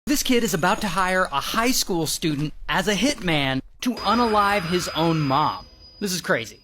This kid is about to hire a high school student as a hitman to unalive his own mom. This is crazy.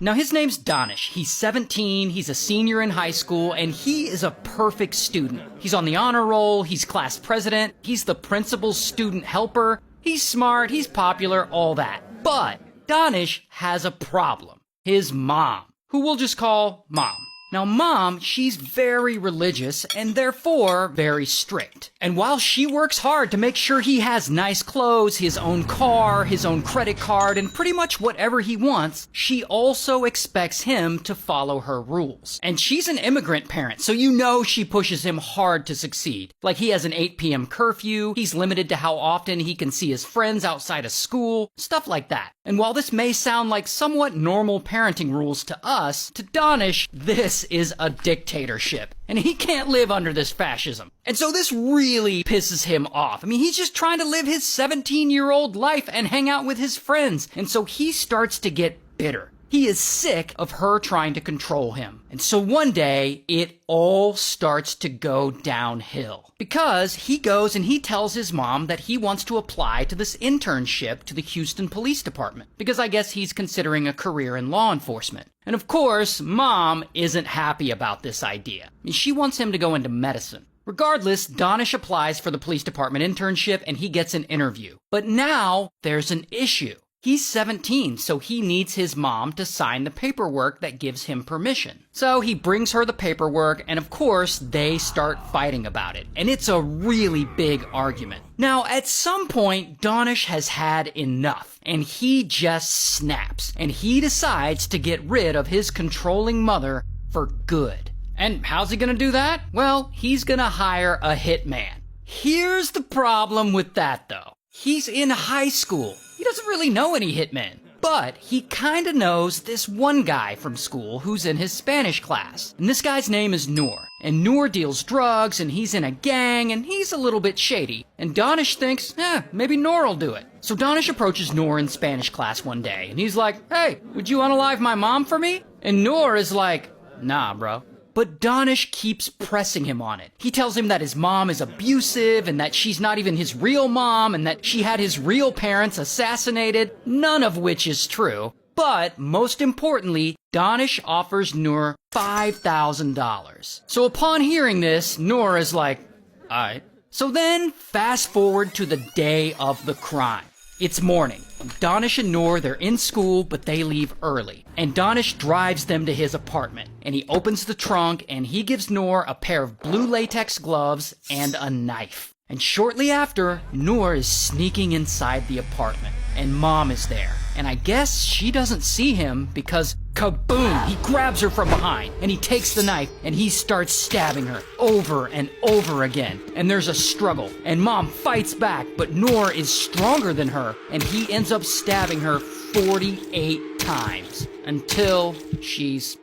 Now, his name's Danish. He's 17, he's a senior in high school, and he is a perfect student. He's on the honor roll, he's class president, he's the principal's student helper, he's smart, he's popular, all that. But Danish has a problem. His mom, who we'll just call Mom. Now, Mom, she's very religious and therefore very strict. And while she works hard to make sure he has nice clothes, his own car, his own credit card, and pretty much whatever he wants, she also expects him to follow her rules. And she's an immigrant parent, so you know she pushes him hard to succeed. Like, he has an 8 p.m. curfew, he's limited to how often he can see his friends outside of school, stuff like that. And while this may sound like somewhat normal parenting rules to us, to Danish, this is a dictatorship. And he can't live under this fascism. And so this really pisses him off. I mean, he's just trying to live his 17-year-old life and hang out with his friends. And so he starts to get bitter. He is sick of her trying to control him. And so one day, it all starts to go downhill. Because he goes and he tells his mom that he wants to apply to this internship to the Houston Police Department. Because I guess he's considering a career in law enforcement. And of course, Mom isn't happy about this idea. I mean, she wants him to go into medicine. Regardless, Danish applies for the police department internship and he gets an interview. But now, there's an issue. He's 17, so he needs his mom to sign the paperwork that gives him permission. So he brings her the paperwork, and of course, they start fighting about it. And it's a really big argument. Now, at some point, Danish has had enough, and he just snaps. And he decides to get rid of his controlling mother for good. And how's he gonna do that? Well, he's gonna hire a hitman. Here's the problem with that, though. He's in high school. He doesn't really know any hitmen, but he kinda knows this one guy from school who's in his Spanish class. And this guy's name is Noor. And Noor deals drugs, and he's in a gang, and he's a little bit shady. And Danish thinks, maybe Noor will do it. So Danish approaches Noor in Spanish class one day, and he's like, hey, would you unalive my mom for me? And Noor is like, nah, bro. But Danish keeps pressing him on it. He tells him that his mom is abusive and that she's not even his real mom and that she had his real parents assassinated, none of which is true. But most importantly, Danish offers Noor $5,000. So upon hearing this, Noor is like, alright. So then, fast forward to the day of the crime. It's morning. Danish and Noor, they're in school, but they leave early. And Danish drives them to his apartment. And he opens the trunk, and he gives Noor a pair of blue latex gloves and a knife. And shortly after, Noor is sneaking inside the apartment. And Mom is there. And I guess she doesn't see him because kaboom! He grabs her from behind and he takes the knife and he starts stabbing her over and over again. And there's a struggle and Mom fights back, but Noor is stronger than her and he ends up stabbing her 48 times until she's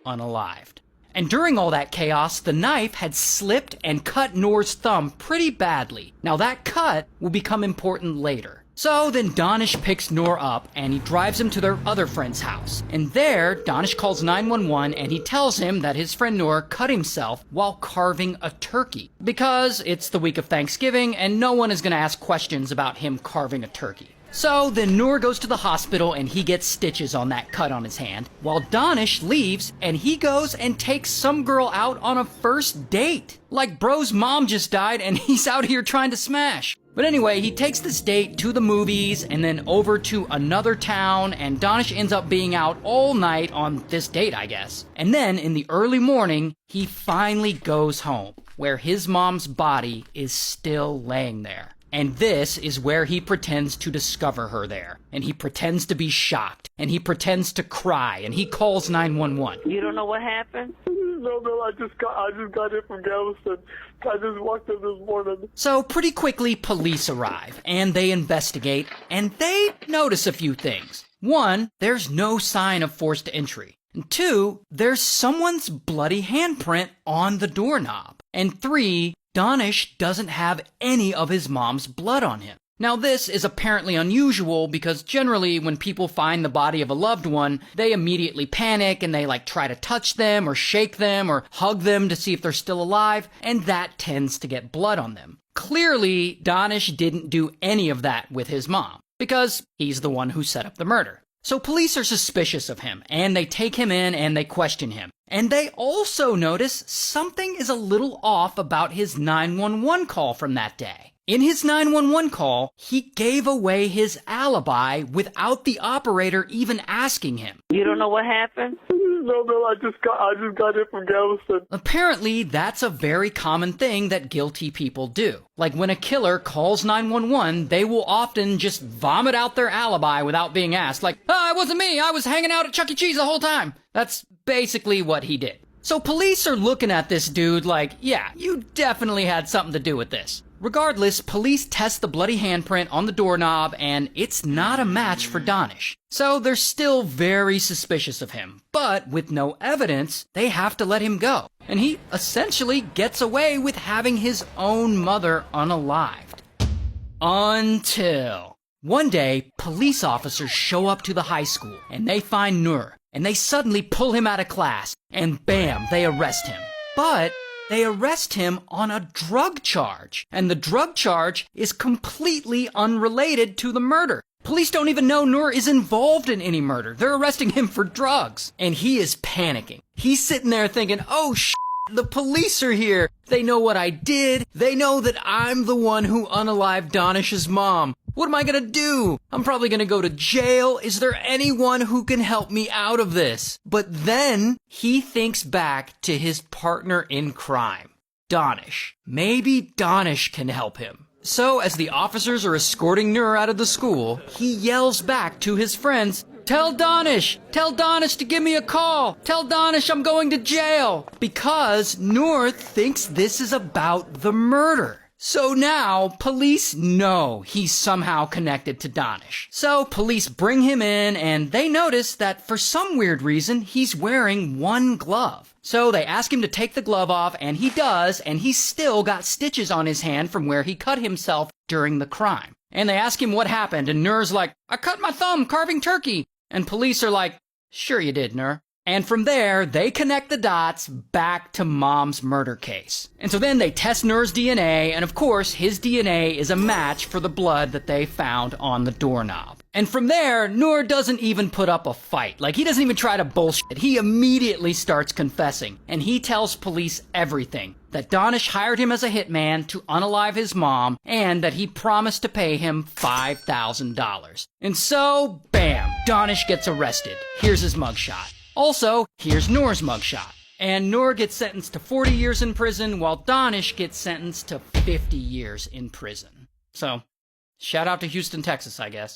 unalived. And during all that chaos, the knife had slipped and cut Noor's thumb pretty badly. Now that cut will become important later. So then Danish picks Noor up and he drives him to their other friend's house. And there, Danish calls 911 and he tells him that his friend Noor cut himself while carving a turkey. Because it's the week of Thanksgiving and no one is going to ask questions about him carving a turkey. So then Noor goes to the hospital and he gets stitches on that cut on his hand, while Danish leaves and he goes and takes some girl out on a first date. Like bro's mom just died and he's out here trying to smash. But anyway, he takes this date to the movies and then over to another town, and Danish ends up being out all night on this date, I guess. And then in the early morning, he finally goes home, where his mom's body is still laying there. And this is where he pretends to discover her there. And he pretends to be shocked. And he pretends to cry. And he calls 911. You don't know what happened? No, I just got it from Galveston. I just walked in this morning. So pretty quickly, police arrive. And they investigate. And they notice a few things. One, there's no sign of forced entry. And two, there's someone's bloody handprint on the doorknob. And three, Danish doesn't have any of his mom's blood on him. Now this is apparently unusual because generally when people find the body of a loved one, they immediately panic and they try to touch them or shake them or hug them to see if they're still alive, and that tends to get blood on them. Clearly, Danish didn't do any of that with his mom because he's the one who set up the murder. So police are suspicious of him and they take him in and they question him. And they also notice something is a little off about his 911 call from that day. In his 911 call, he gave away his alibi without the operator even asking him. You don't know what happened? No, I just got it from Galveston. Apparently, that's a very common thing that guilty people do. Like when a killer calls 911, they will often just vomit out their alibi without being asked. Like, it wasn't me, I was hanging out at Chuck E. Cheese the whole time. That's basically what he did. So police are looking at this dude like, yeah, you definitely had something to do with this. Regardless, police test the bloody handprint on the doorknob and it's not a match for Danish. So they're still very suspicious of him. But with no evidence, they have to let him go. And he essentially gets away with having his own mother unalived. Until one day, police officers show up to the high school and they find Nur. And they suddenly pull him out of class. And bam, they arrest him. But they arrest him on a drug charge. And the drug charge is completely unrelated to the murder. Police don't even know Nur is involved in any murder. They're arresting him for drugs. And he is panicking. He's sitting there thinking, oh the police are here. They know what I did. They know that I'm the one who unalived Danish's mom. What am I gonna do? I'm probably gonna go to jail. Is there anyone who can help me out of this? But then he thinks back to his partner in crime, Danish. Maybe Danish can help him. So as the officers are escorting Nur out of the school, he yells back to his friends, Tell Danish to give me a call. Tell Danish I'm going to jail. Because Nur thinks this is about the murder. So now, police know he's somehow connected to Danish. So police bring him in and they notice that for some weird reason, he's wearing one glove. So they ask him to take the glove off and he does, and he's still got stitches on his hand from where he cut himself during the crime. And they ask him what happened and Nur's like, I cut my thumb carving turkey. And police are like, sure you did, Nur. And from there, they connect the dots back to Mom's murder case. And so then they test Nur's DNA, and of course, his DNA is a match for the blood that they found on the doorknob. And from there, Nur doesn't even put up a fight. Like, he doesn't even try to bullshit. He immediately starts confessing, and he tells police everything. That Danish hired him as a hitman to unalive his mom, and that he promised to pay him $5,000. And so, bam, Danish gets arrested. Here's his mugshot. Also, here's Nur's mugshot. And Nur gets sentenced to 40 years in prison, while Danish gets sentenced to 50 years in prison. So, shout out to Houston, Texas, I guess.